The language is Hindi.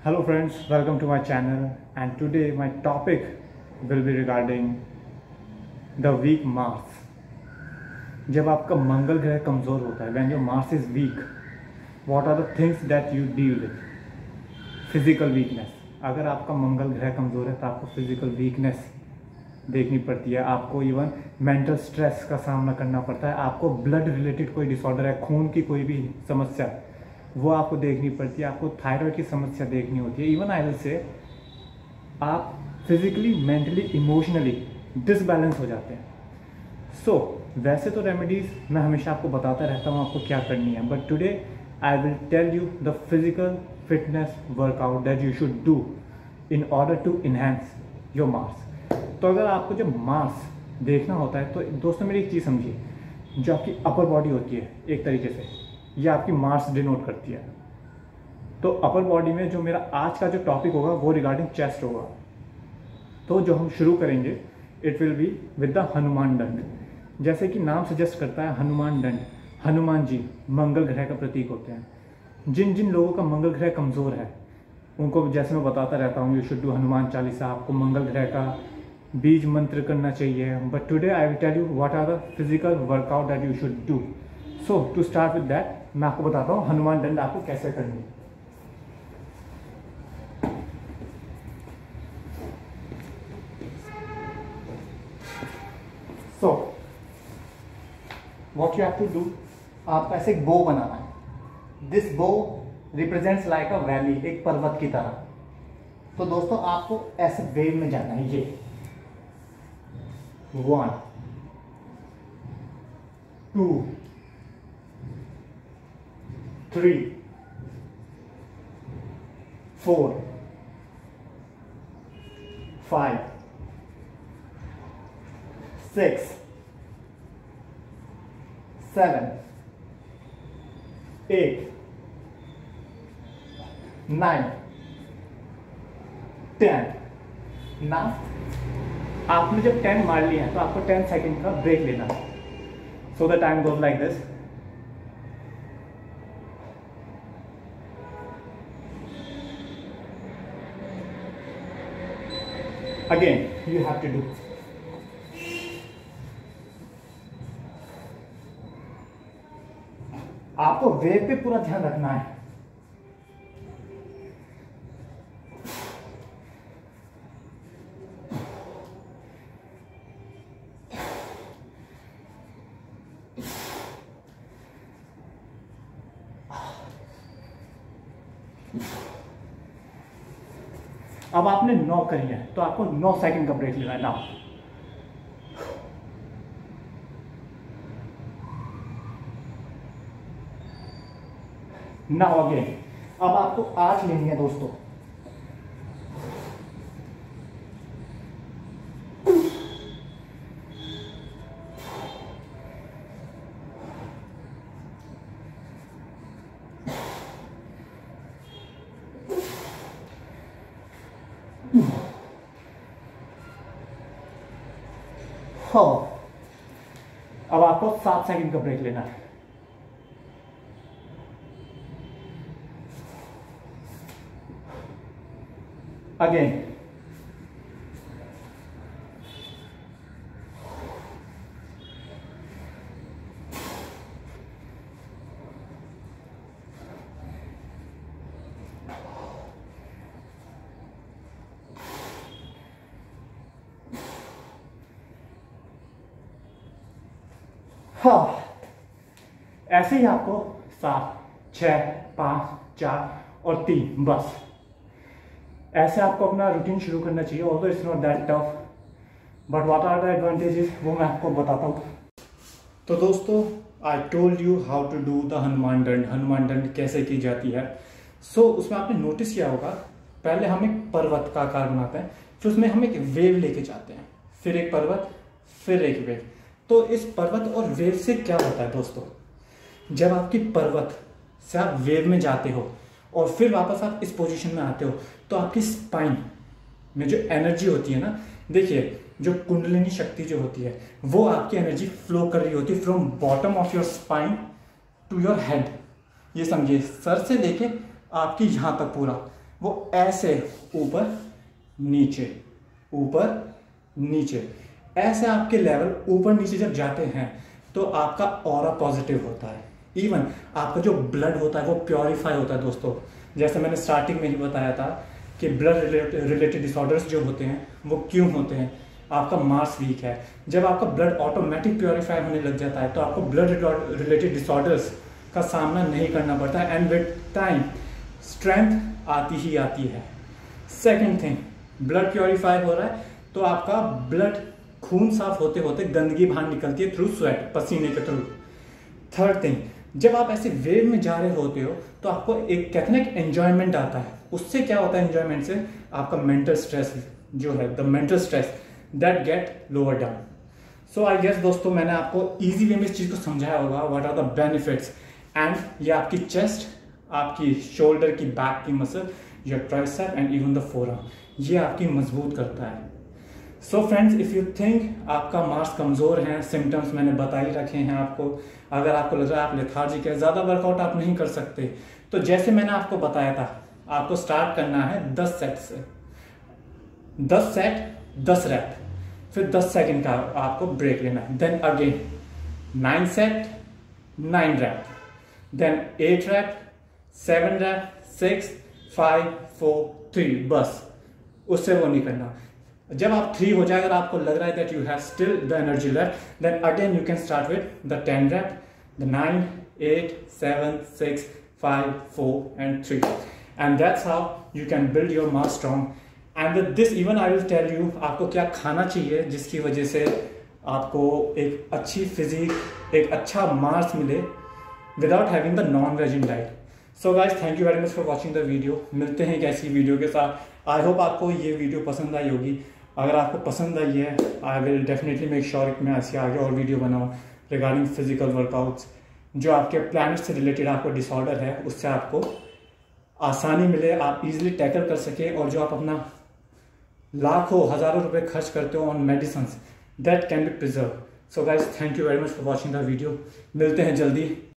Hello friends, welcome to my channel and today my topic will be regarding the weak Mars. जब आपका मंगल ग्रह कमज़ोर होता है, when your Mars is weak, what are the things that you deal with? Physical weakness. अगर आपका मंगल ग्रह कमज़ोर है तो आपको फिजिकल वीकनेस देखनी पड़ती है, आपको इवन मेंटल स्ट्रेस का सामना करना पड़ता है, आपको ब्लड रिलेटेड कोई डिसऑर्डर है, खून की कोई भी समस्या वो आपको देखनी पड़ती है, आपको थायराइड की समस्या देखनी होती है। इवन आई विल से आप फिजिकली मेंटली इमोशनली डिसबैलेंस हो जाते हैं। सो वैसे तो रेमेडीज़ मैं हमेशा आपको बताता रहता हूँ आपको क्या करनी है, but today I will tell you the physical fitness workout that you should do in order to enhance your Mars. तो अगर आपको जब मार्स देखना होता है तो दोस्तों मेरी एक चीज़ समझिए, जो आपकी अपर बॉडी होती है एक तरीके से ये आपकी मार्स डिनोट करती है। तो अपर बॉडी में जो मेरा आज का जो टॉपिक होगा वो रिगार्डिंग चेस्ट होगा। तो जो हम शुरू करेंगे it will be with the Hanuman दंड। जैसे कि नाम सजेस्ट करता है हनुमान दंड, हनुमान जी मंगल ग्रह का प्रतीक होते हैं। जिन जिन लोगों का मंगल ग्रह कमज़ोर है उनको जैसे मैं बताता रहता हूँ you should do Hanuman Chalisa, आपको मंगल ग्रह का बीज मंत्र करना चाहिए। But today I will tell you what are the physical workout that you should do. So to start with that मैं आपको बताता हूँ हनुमान दंड आपको कैसे करनी है। So what you have to do, आपको ऐसे एक बो बनाना है। दिस बो रिप्रेजेंट्स लाइक अ वैली, एक पर्वत की तरह। तो दोस्तों आपको ऐसे वेव में जाना है। ये 1 2 3 4 5 6 7 8 9 10। ना आपने जब 10 मार लिया है तो आपको 10 सेकंड का ब्रेक लेना है। So the time goes like this. Again, you have to do. आपको वेव पे पूरा ध्यान रखना है। अब आपने 9 करी है तो आपको 9 सेकंड का ब्रेक लेना है। नाउ अगेन अब आपको 8 लेनी है दोस्तों। अब आपको 7 सेकंड का ब्रेक लेना है। अगेन ऐसे ही आपको 7 6 5 4 और 3 बस ऐसे आपको अपना रूटीन शुरू करना चाहिए। Although it's not that tough, but what are the advantages वो मैं आपको बताता हूँ। तो दोस्तों I told you how to do the Hanuman दंड। हनुमान दंड कैसे की जाती है। सो उसमें आपने नोटिस किया होगा पहले हम एक पर्वत का आकार बनाते हैं, फिर उसमें हम एक वेव लेके जाते हैं, फिर एक पर्वत, फिर एक वेव। तो इस पर्वत और वेव से क्या होता है दोस्तों, जब आपकी पर्वत से आप वेव में जाते हो और फिर वापस आप इस पोजीशन में आते हो तो आपकी स्पाइन में जो एनर्जी होती है ना, देखिए जो कुंडलिनी शक्ति जो होती है वो आपकी एनर्जी फ्लो कर रही होती है from bottom of your spine to your head. ये समझिए, सर से लेके आपकी यहाँ तक पूरा वो ऐसे ऊपर नीचे ऐसे आपके लेवल ऊपर नीचे जब जाते हैं तो आपका ऑरा पॉजिटिव होता है। इवन आपका जो ब्लड होता है वो प्योरीफाई होता है दोस्तों। जैसे मैंने स्टार्टिंग में ही बताया था कि ब्लड रिलेटेड डिसऑर्डर्स जो होते हैं वो क्यों होते हैं, आपका मार्स वीक है। जब आपका ब्लड ऑटोमेटिक प्योरीफाई होने लग जाता है तो आपको ब्लड रिलेटेड डिसऑर्डर्स का सामना नहीं करना पड़ता है, एंड विद टाइम स्ट्रेंथ आती ही आती है। सेकेंड थिंग, ब्लड प्योरीफाई हो रहा है तो आपका ब्लड खून साफ होते होते गंदगी बाहर निकलती है थ्रू स्वेट, पसीने के थ्रू। थर्ड थिंग, जब आप ऐसे वेव में जा रहे होते हो तो आपको एक कहते हैं ना एंजॉयमेंट आता है। उससे क्या होता है एंजॉयमेंट से, आपका मेंटल स्ट्रेस जो है, the mental stress that get lower down. So I guess दोस्तों मैंने आपको इजी वे में इस चीज को समझाया होगा, what are the benefits. And ये आपकी चेस्ट, आपकी शोल्डर की बैक की muscle, your tricep and even the forearm, ये आपकी मजबूत करता है। So friends, if you think आपका मार्स कमजोर है, सिम्टम्स मैंने बता ही रखे हैं आपको। अगर आपको लग रहा है आप लेथार्जिक है, ज्यादा वर्कआउट आप नहीं कर सकते, तो जैसे मैंने आपको बताया था, आपको स्टार्ट करना है 10 सेट से। 10 सेट 10 रैप, फिर 10 सेकंड का आपको ब्रेक लेना है। Then again 9 set 9 rep, then 8 rep 7 rep 6 5 4 3, बस उससे वो नहीं करना। जब आप 3 हो जाए, अगर आपको लग रहा है that you have still the energy left, then again you can start with the 10 rep, the 9 8 7 6 5 4 and 3, and that's how you can build your mass strong. And with this even I will tell you आपको क्या खाना चाहिए जिसकी वजह से आपको एक अच्छी फिजिक, एक अच्छा मास मिले without having the non ways in diet. So guys, thank you very much for watching the video. मिलते हैं एक ऐसी वीडियो के साथ। आई होप आपको ये वीडियो पसंद आई होगी। अगर आपको पसंद आई है, I will definitely make sure कि मैं ऐसे आगे और वीडियो बनाऊँ रिगार्डिंग फिजिकल वर्कआउट्स, जो आपके प्लैनेट से रिलेटेड आपको डिसऑर्डर है उससे आपको आसानी मिले, आप इजीली टैकल कर सके, और जो आप अपना लाखों हजारों रुपए खर्च करते हो on medicine, that can be preserve. So guys, thank you very much for watching the video. मिलते हैं जल्दी।